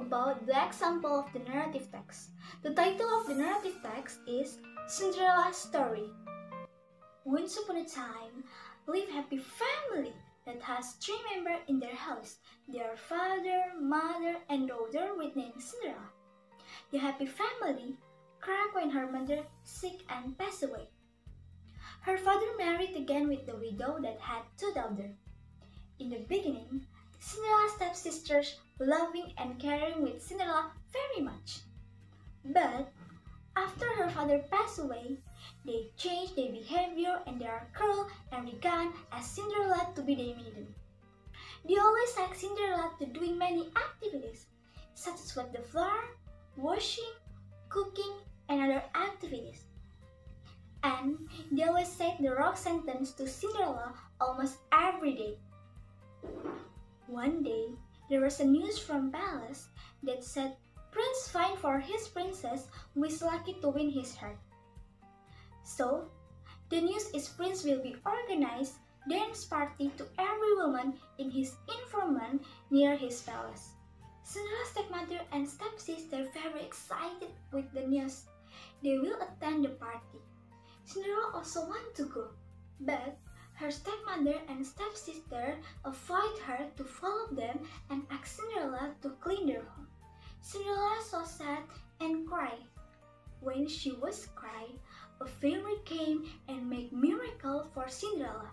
about the example of the narrative text. The title of the narrative text is Cinderella's Story. Once upon a time, lived a happy family that has 3 members in their house. Their father, mother, and daughter with name Cinderella. The happy family cried when her mother sick and passed away. Her father married again with the widow that had 2 daughters. In the beginning, Cinderella's stepsisters loving and caring with Cinderella very much. But after her father passed away, they changed their behavior and they are cruel and began as Cinderella to be their maiden. They always asked Cinderella to doing many activities, such as sweep the floor, washing, cooking, and other activities. And they always said the wrong sentence to Cinderella almost every day. One day, there was a news from Palace that said Prince find for his princess who is lucky to win his heart. So, the news is Prince will be organized dance party to every woman in his informant near his palace. Cinderella's stepmother and stepsister very excited with the news. They will attend the party. Cinderella also want to go, but her stepmother and stepsister avoid her to follow them and ask Cinderella to clean their home. Cinderella so sad and cried. When she was crying, a fairy came and made miracle for Cinderella.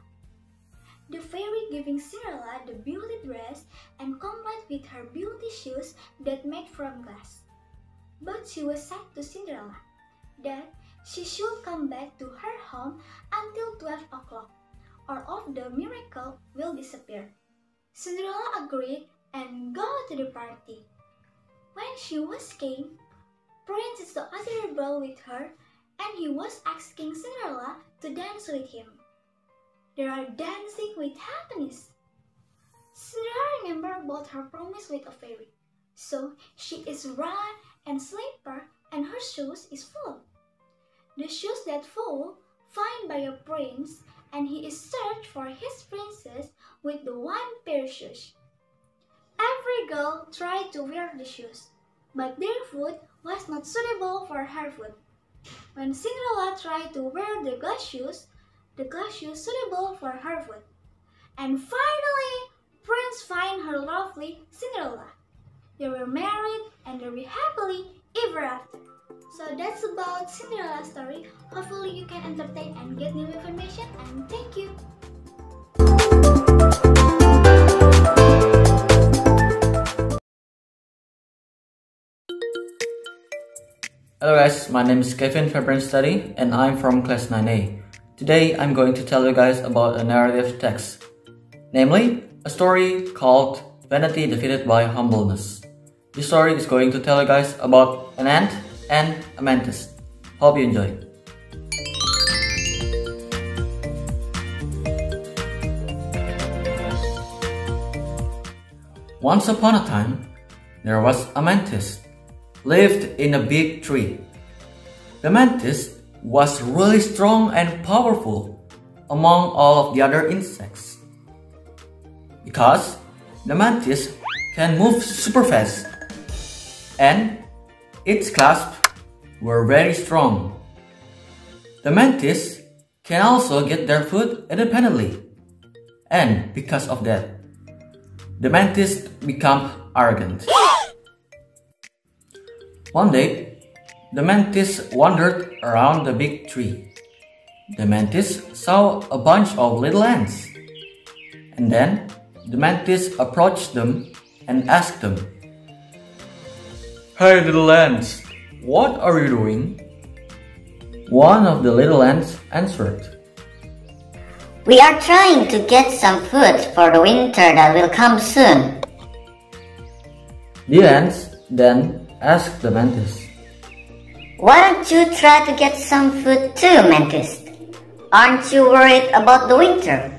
The fairy giving Cinderella the beauty dress and complete with her beauty shoes that made from glass. But she was said to Cinderella that she should come back to her home until 12 o'clock, or of the miracle will disappear. Cinderella agreed and go to the party. When she was came, Prince is so adorable with her, and he was asking Cinderella to dance with him. They are dancing with happiness. Cinderella remembered about her promise with a fairy, so she is run and slipper, and her shoes is full. The shoes that full find by a prince, and he is searched for his princess with the 1 pair of shoes. Every girl tried to wear the shoes, but their foot was not suitable for her foot. When Cinderella tried to wear the glass shoes suitable for her foot. And finally, Prince find her lovely Cinderella. They were married and they were happily ever after. So that's about Cinderella's story. Hopefully you can entertain and get new information, and thank you. Hello guys, my name is Kevin February Study and I'm from Class 9A. Today I'm going to tell you guys about a narrative text, namely a story called Vanity Defeated by Humbleness. This story is going to tell you guys about an ant and a mantis. Hope you enjoy. Once upon a time, there was a mantis lived in a big tree. The mantis was really strong and powerful among all of the other insects because the mantis can move super fast and its clasps were very strong. The mantis can also get their food independently, and because of that, the mantis became arrogant. One day, the mantis wandered around the big tree. The mantis saw a bunch of little ants. And then, the mantis approached them and asked them, "Hey little ants, what are you doing?" One of the little ants answered, "We are trying to get some food for the winter that will come soon." The ants then asked the mantis, "Why don't you try to get some food too, mantis? Aren't you worried about the winter?"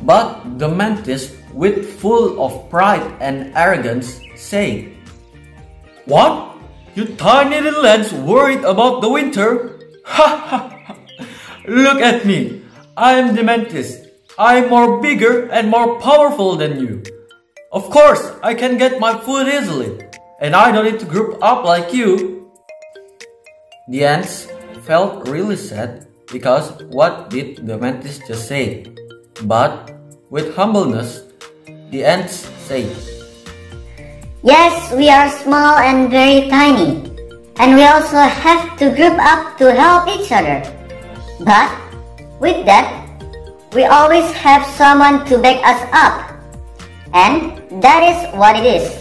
But the mantis, with full of pride and arrogance, said, "What? You tiny little ants worried about the winter? Ha ha ha! Look at me! I am the mantis. I am more bigger and more powerful than you. Of course, I can get my food easily, and I don't need to group up like you. The ants felt really sad because what did the mantis just say? But with humbleness, the ants said, Yes, we are small and very tiny, and we also have to group up to help each other. But with that, we always have someone to back us up. And that is what it is.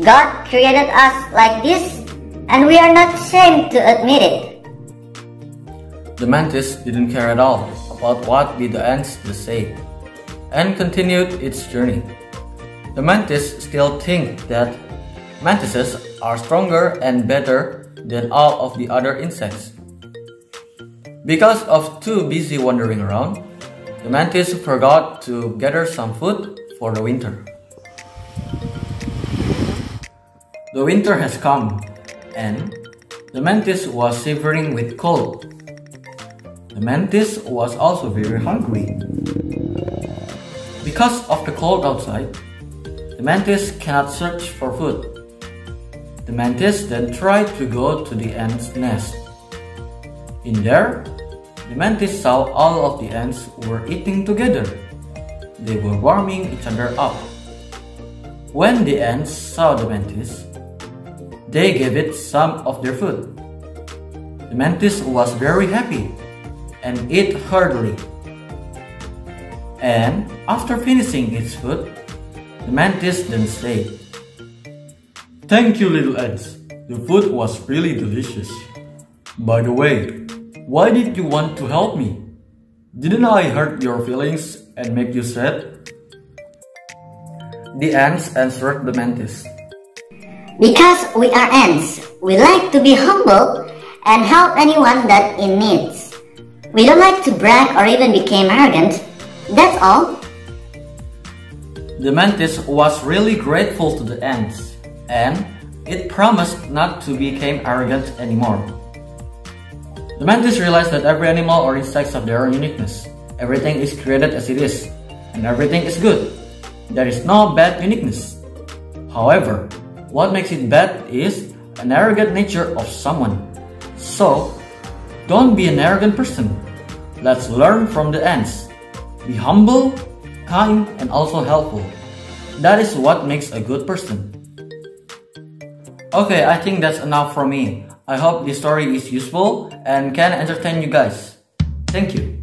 God created us like this, and we are not ashamed to admit it. The mantis didn't care at all about what did the ants just say, and continued its journey. The mantis still think that mantises are stronger and better than all of the other insects. Because of too busy wandering around, the mantis forgot to gather some food for the winter. The winter has come, and the mantis was shivering with cold. The mantis was also very hungry. Because of the cold outside, the mantis cannot search for food. The mantis then tried to go to the ant's nest. In there, the mantis saw all of the ants were eating together. They were warming each other up. When the ants saw the mantis, they gave it some of their food. The mantis was very happy and ate heartily. And after finishing its food, the mantis then said, "Thank you, little ants. The food was really delicious. By the way, why did you want to help me? Didn't I hurt your feelings and make you sad?" The ants answered the mantis, Because we are ants, we like to be humble and help anyone that in needs. We don't like to brag or even become arrogant. That's all. The mantis was really grateful to the ants, and it promised not to become arrogant anymore. The mantis realized that every animal or insect has their own uniqueness. Everything is created as it is, and everything is good. There is no bad uniqueness. However, what makes it bad is an arrogant nature of someone. So, don't be an arrogant person. Let's learn from the ants. Be humble, kind, and also helpful. That is what makes a good person. Okay, I think that's enough from me. I hope this story is useful and can entertain you guys. Thank you.